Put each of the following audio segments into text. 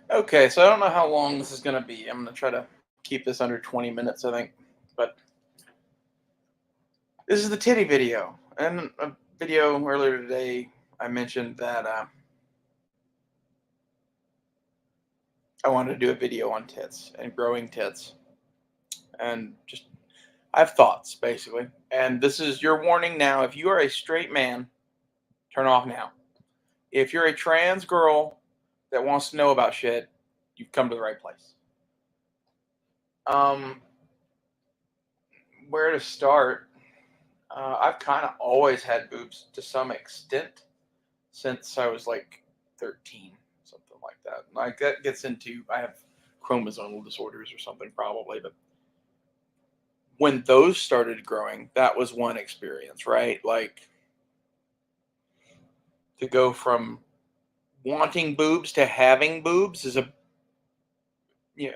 Okay, so I don't know how long this is going to be. I'm going to try to keep this under 20 minutes, I think. But this is the titty video. And a video earlier today, I mentioned that I wanted to do a video on tits and growing tits. And just, I have thoughts, basically. And this is your warning now. If you are a straight man, turn off now. If you're a trans girl that wants to know about shit, you've come to the right place. Um, where to start? I've kind of always had boobs to some extent since I was like 13, something like that. Like that gets into I have chromosomal disorders or something probably, but when those started growing, that was one experience, right? Like to go from wanting boobs to having boobs is a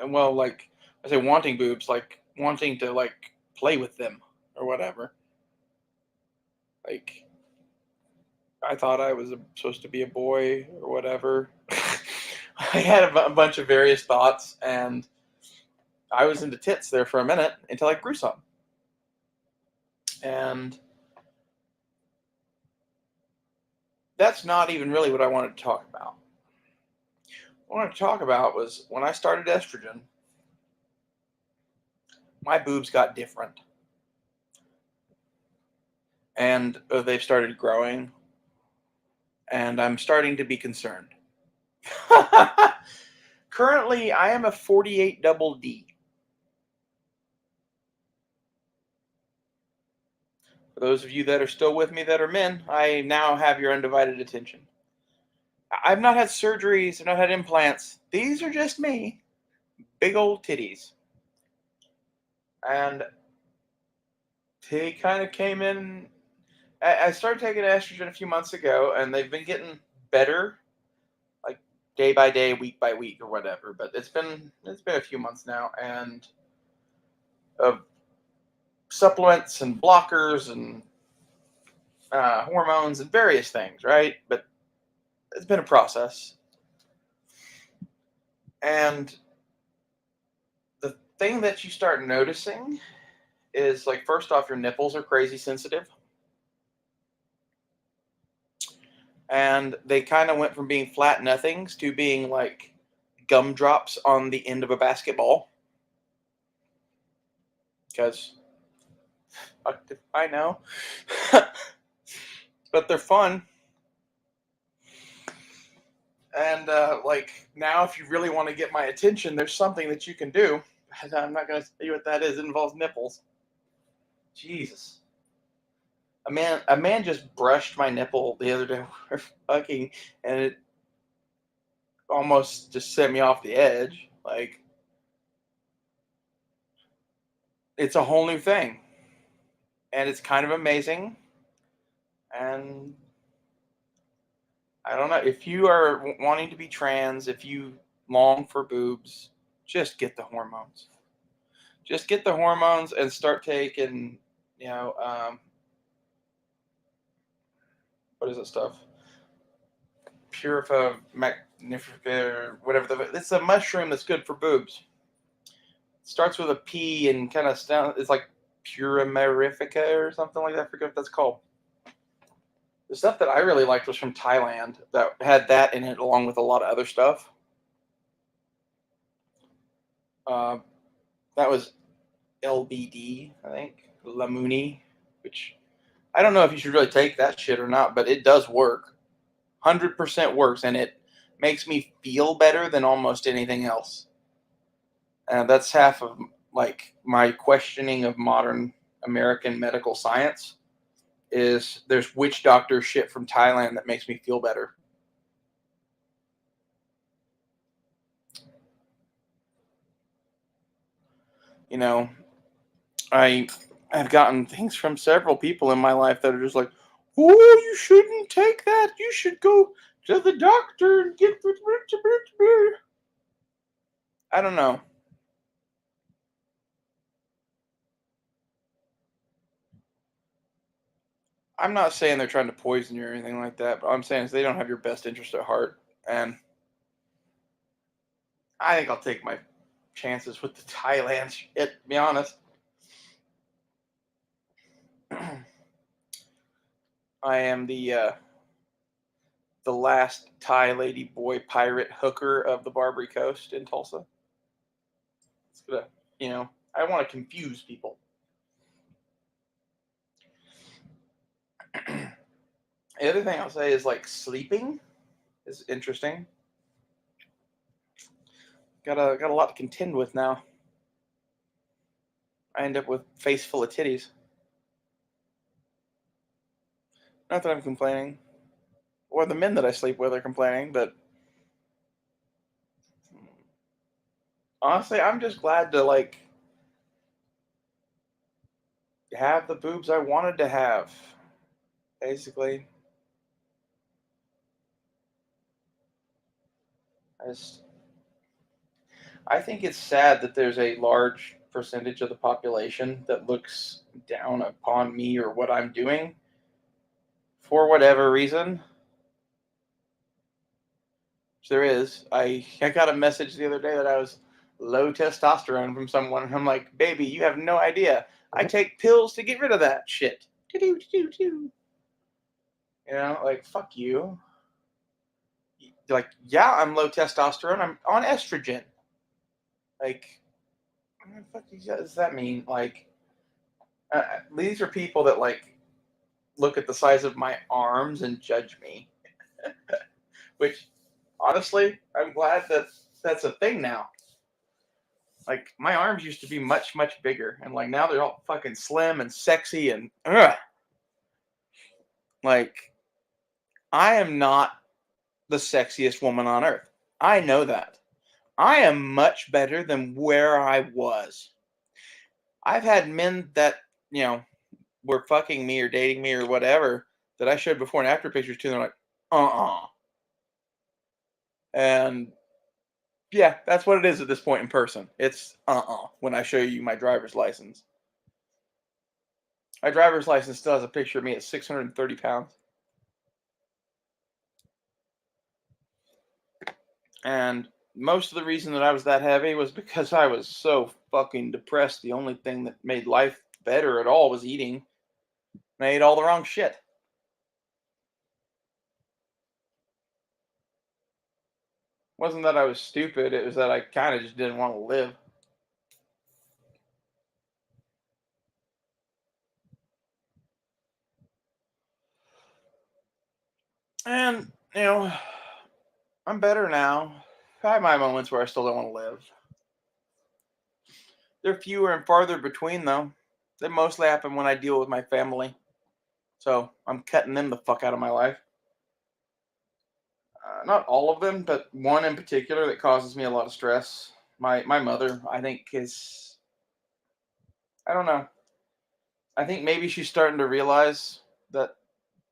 well, like I say wanting boobs, like wanting to like play with them or whatever. Like I thought I was supposed to be a boy or whatever. I had a bunch of various thoughts, and I was into tits there for a minute until I grew some. And that's not even really what I wanted to talk about. What I wanted to talk about was when I started estrogen, my boobs got different. And they've started growing, and I'm starting to be concerned. Currently, I am a 48 double D. For those of you that are still with me that are men, I now have your undivided attention. I've not had surgeries, I've not had implants. These are just me. Big old titties. And they kind of came in. I started taking estrogen a few months ago, and they've been getting better, like day by day, week by week, or whatever. But it's been a few months now, and of supplements and blockers and hormones and various things, right? But it's been a process. And the thing that you start noticing is like first off, your nipples are crazy sensitive, and they kind of went from being flat nothings to being like gumdrops on the end of a basketball. Because I know, but they're fun. And like now, if you really want to get my attention, there's something that you can do. I'm not going to tell you what that is. It involves nipples. Jesus. A man just brushed my nipple the other day. We're fucking, and it almost just set me off the edge. Like it's a whole new thing, and it's kind of amazing. And I don't know if you are wanting to be trans, if you long for boobs, just get the hormones. Just get the hormones and start taking, you know, what is that stuff? Purifa magnifica, whatever. It's a mushroom that's good for boobs. It starts with a P and kind of sound. It's like Purimerifica or something like that. I forget what that's called. The stuff that I really liked was from Thailand that had that in it along with a lot of other stuff. Uh, that was LBD, I think, Lamuni, which I don't know if you should really take that shit or not, but it does work. 100% works, and it makes me feel better than almost anything else. And that's half of like my questioning of modern American medical science is there's witch doctor shit from Thailand that makes me feel better. You know, I have gotten things from several people in my life that are just like, "Oh, you shouldn't take that. You should go to the doctor and get." I don't know. I'm not saying they're trying to poison you or anything like that, but I'm saying is they don't have your best interest at heart. And I think I'll take my chances with the Thailand shit, to be honest. I am the last Thai lady boy pirate hooker of the Barbary Coast in Tulsa. It's gonna, I want to confuse people. The other thing I'll say is like sleeping is interesting. Got a lot to contend with now. I end up with face full of titties. Not that I'm complaining, or the men that I sleep with are complaining, but honestly, I'm just glad to like have the boobs I wanted to have. Basically, I just I think it's sad that there's a large percentage of the population that looks down upon me or what I'm doing for whatever reason. There is. I got a message the other day that I was low testosterone from someone, and I'm like, baby, you have no idea. I take pills to get rid of that shit. You know, like fuck you. Like, yeah, I'm low testosterone. I'm on estrogen. Like, what the fuck does that mean? Like, these are people that like look at the size of my arms and judge me. Which, honestly, I'm glad that that's a thing now. Like my arms used to be much much bigger, and like now they're all fucking slim and sexy and like I am not the sexiest woman on earth. I know that. I am much better than where I was. I've had men that you know were fucking me or dating me or whatever that I showed before and after pictures to. And they're like, and yeah, that's what it is at this point in person. It's when I show you my driver's license. My driver's license still has a picture of me at 630 pounds. And most of the reason that I was that heavy was because I was so fucking depressed. The only thing that made life better at all was eating. And I ate all the wrong shit. It wasn't that I was stupid, it was that I kind of just didn't want to live. And, I'm better now. I have my moments where I still don't want to live. They're fewer and farther between, though. They mostly happen when I deal with my family. So I'm cutting them the fuck out of my life. Not all of them, but one in particular that causes me a lot of stress. My mother, I think, is I don't know. I think maybe she's starting to realize that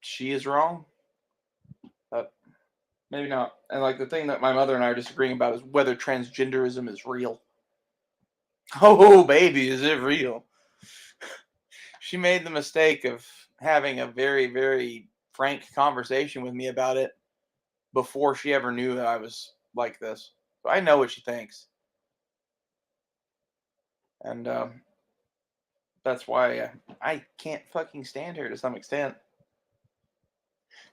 she is wrong, but maybe not. And like the thing that my mother and I are disagreeing about is whether transgenderism is real. Oh, baby, is it real? She made the mistake of having a very, very frank conversation with me about it before she ever knew that I was like this. So I know what she thinks. And that's why I can't fucking stand her to some extent.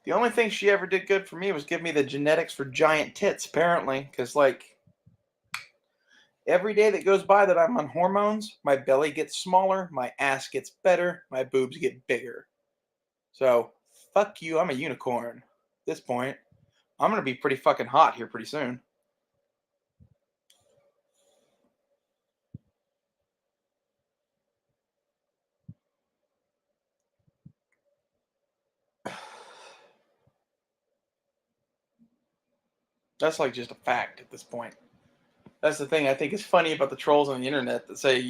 The only thing she ever did good for me was give me the genetics for giant tits, apparently. Because, like, every day that goes by that I'm on hormones, my belly gets smaller, my ass gets better, my boobs get bigger. So, fuck you, I'm a unicorn. At this point, I'm going to be pretty fucking hot here pretty soon. That's like just a fact at this point. That's the thing I think is funny about the trolls on the internet that say,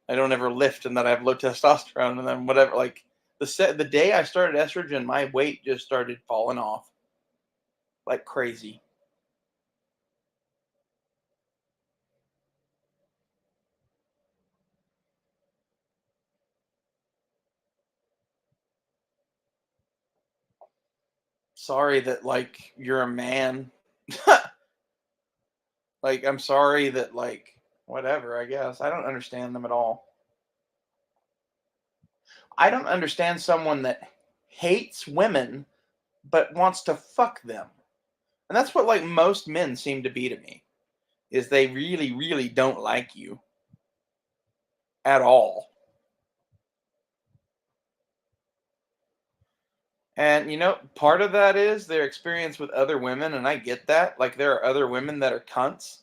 I don't ever lift and that I have low testosterone and then whatever. Like the day I started estrogen, my weight just started falling off like crazy. Sorry that like you're a man. Like, I'm sorry that, like, whatever, I guess. I don't understand them at all. I don't understand someone that hates women but wants to fuck them. And that's what, like, most men seem to be to me, is they really, really don't like you at all. And, part of that is their experience with other women, and I get that. Like, there are other women that are cunts,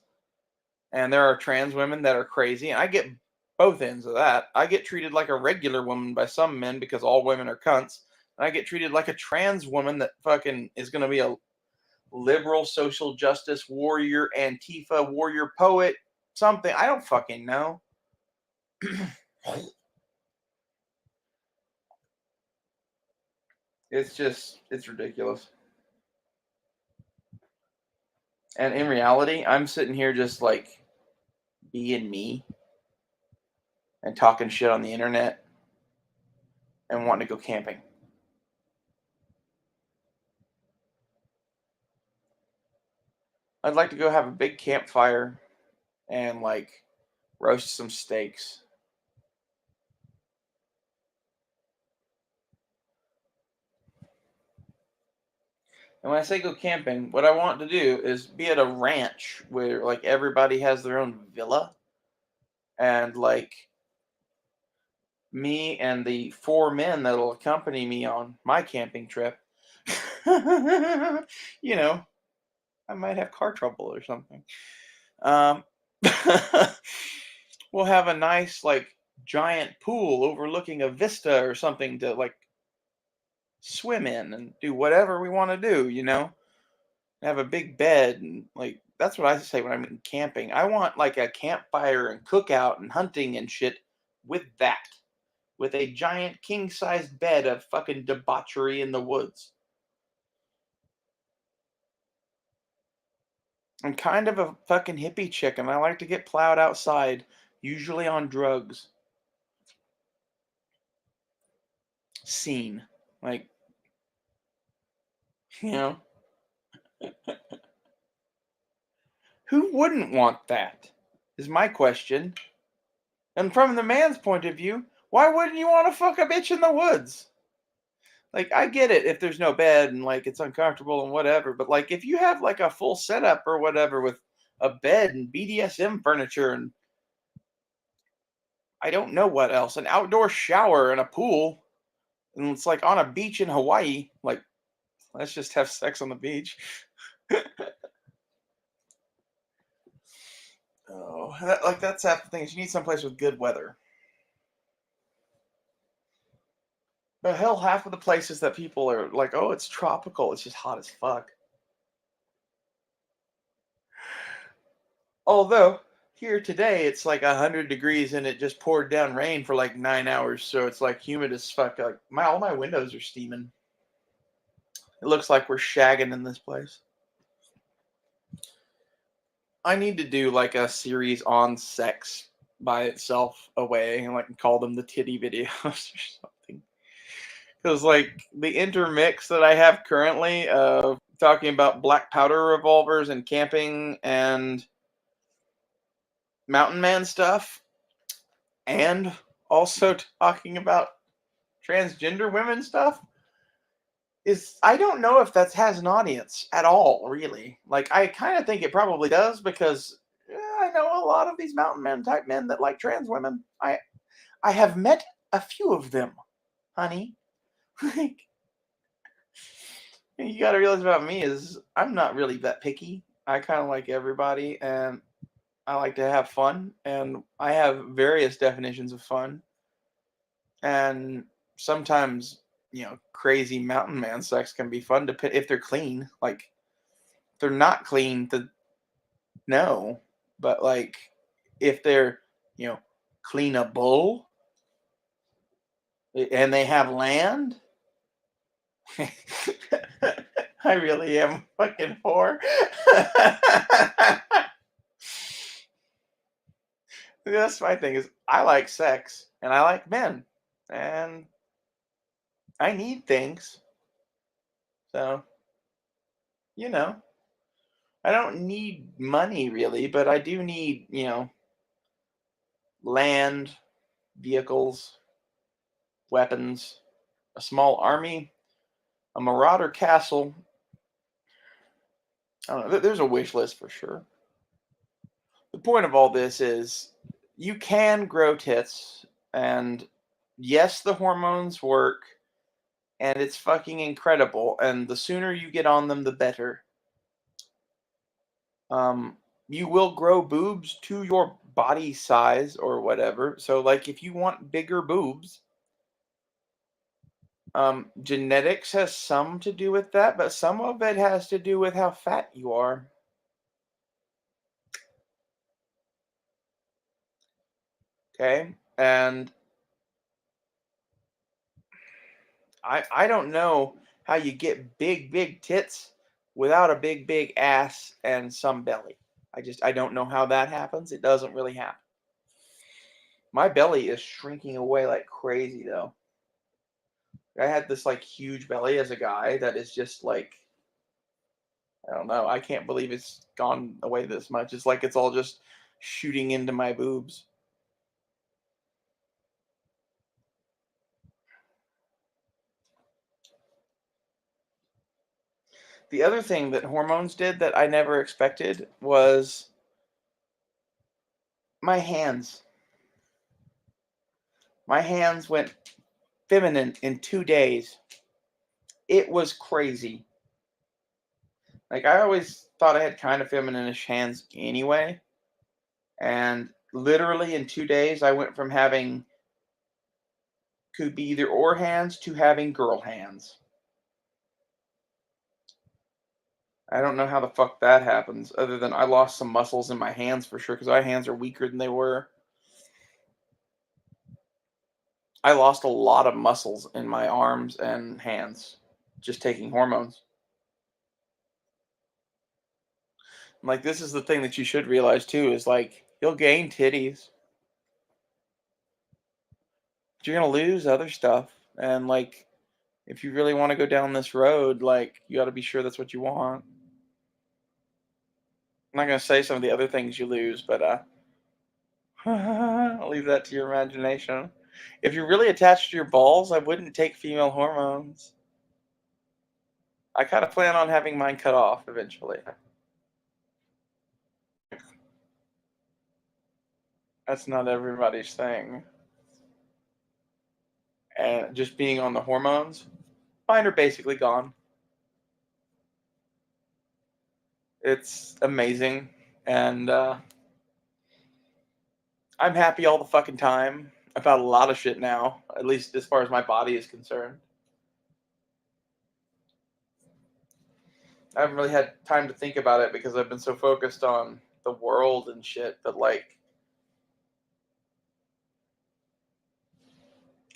and there are trans women that are crazy, and I get both ends of that. I get treated like a regular woman by some men because all women are cunts, and I get treated like a trans woman that fucking is going to be a liberal social justice warrior, Antifa warrior poet, something. I don't fucking know. It's ridiculous. And in reality, I'm sitting here just like being me and talking shit on the internet and wanting to go camping. I'd like to go have a big campfire and like roast some steaks. And when I say go camping, what I want to do is be at a ranch where like everybody has their own villa, and like me and the four men that'll accompany me on my camping trip. you know, I might have car trouble or something. Um, we'll have a nice like giant pool overlooking a vista or something to like swim in and do whatever we want to do. Have a big bed and like that's what I say when I'm camping. I want like a campfire and cookout and hunting and shit with that. With a giant king-sized bed of fucking debauchery in the woods. I'm kind of a fucking hippie chick and I like to get plowed outside, usually on drugs. Scene. Like, you know, who wouldn't want that? Is my question. And from the man's point of view, why wouldn't you want to fuck a bitch in the woods? Like, I get it if there's no bed and like it's uncomfortable and whatever, but like if you have like a full setup or whatever with a bed and BDSM furniture and I don't know what else, an outdoor shower and a pool, and it's like on a beach in Hawaii, like let's just have sex on the beach. Oh, like that's half the thing is you need someplace with good weather. But hell, half of the places that people are like, oh, it's tropical, it's just hot as fuck. Although here today it's like 100 degrees and it just poured down rain for like 9 hours, so it's like humid as fuck. Like all my windows are steaming. It looks like we're shagging in this place. I need to do like a series on sex by itself away and like call them the titty videos or something. Because like the intermix that I have currently of talking about black powder revolvers and camping and mountain man stuff, and also talking about transgender women stuff is I don't know if that has an audience at all, really. Like I kind of think it probably does because I know a lot of these mountain man type men that like trans women. I have met a few of them, honey. Like you got to realize about me is I'm not really that picky. I kind of like everybody, and I like to have fun, and I have various definitions of fun, and sometimes crazy mountain man sex can be fun to if they're clean. Like if they're not clean, to no, but like if they're you know cleanable and they have land. I really am fucking whore. That's my thing is I like sex and I like men and I need things. So, you know, I don't need money really, but I do need, land, vehicles, weapons, a small army, a marauder castle. I don't know. There's a wish list for sure. The point of all this is you can grow tits, and yes, the hormones work, and it's fucking incredible. And the sooner you get on them, the better. Um, you will grow boobs to your body size or whatever. So, like, if you want bigger boobs, genetics has some to do with that, but some of it has to do with how fat you are. Okay, and I don't know how you get big tits without a big ass and some belly. I don't know how that happens. It doesn't really happen. My belly is shrinking away like crazy though. I had this like huge belly as a guy that is just like, I don't know. I can't believe it's gone away this much. It's like it's all just shooting into my boobs. The other thing that hormones did that I never expected was my hands. My hands went feminine in 2 days. It was crazy. Like I always thought I had kind of feminine-ish hands anyway, and literally in 2 days I went from having could be either or hands to having girl hands. I don't know how the fuck that happens, other than I lost some muscles in my hands for sure, because my hands are weaker than they were. I lost a lot of muscles in my arms and hands just taking hormones. Like this is the thing that you should realize too is like you'll gain titties, but you're gonna lose other stuff. And like if you really want to go down this road, like you got to be sure that's what you want. I'm not gonna say some of the other things you lose, but I'll leave that to your imagination. If you're really attached to your balls, I wouldn't take female hormones. I kind of plan on having mine cut off eventually. That's not everybody's thing. And just being on the hormones, mine are basically gone. It's amazing. And I'm happy all the fucking time about a lot of shit now, at least as far as my body is concerned. I haven't really had time to think about it because I've been so focused on the world and shit, but like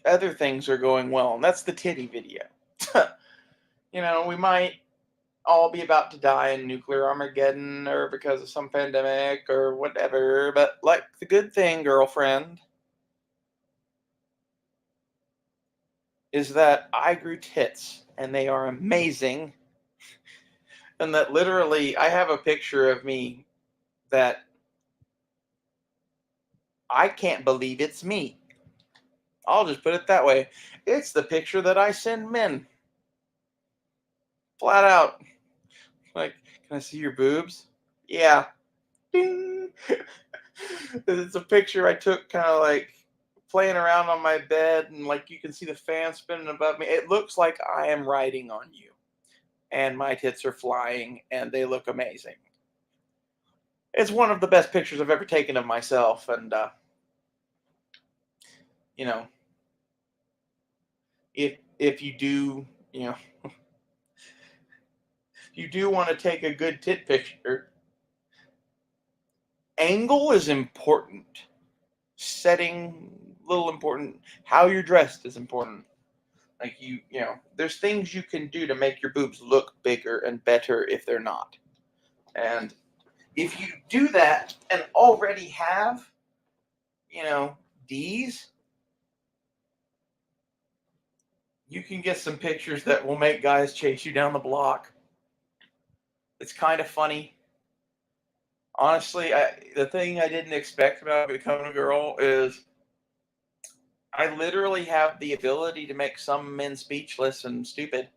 other things are going well, and that's the titty video. We might all be about to die in nuclear Armageddon or because of some pandemic or whatever, but like the good thing, girlfriend, is that I grew tits and they are amazing. And that literally, I have a picture of me that I can't believe it's me. I'll just put it that way. It's the picture that I send men. Flat out. Like, can I see your boobs? Yeah. Ding. It's a picture I took kind of like playing around on my bed, and like you can see the fan spinning above me. It looks like I am riding on you, and my tits are flying, and they look amazing. It's one of the best pictures I've ever taken of myself, and you know, if you do, you know, you do want to take a good tit picture, angle is important. Setting, little important. How you're dressed is important. Like there's things you can do to make your boobs look bigger and better if they're not. And if you do that and already have, you know, D's, you can get some pictures that will make guys chase you down the block. It's kind of funny. Honestly, the thing I didn't expect about becoming a girl is I literally have the ability to make some men speechless and stupid.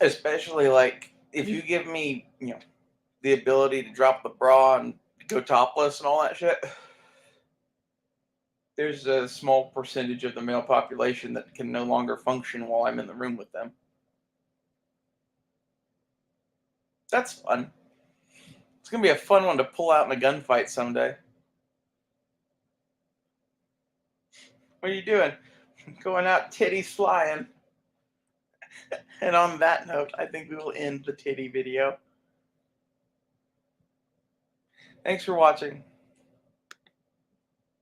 Especially like if you give me, the ability to drop the bra and go topless and all that shit. There's a small percentage of the male population that can no longer function while I'm in the room with them. That's fun. It's gonna be a fun one to pull out in a gunfight someday. What are you doing? Going out titties flying. And on that note, I think we will end the titty video. Thanks for watching.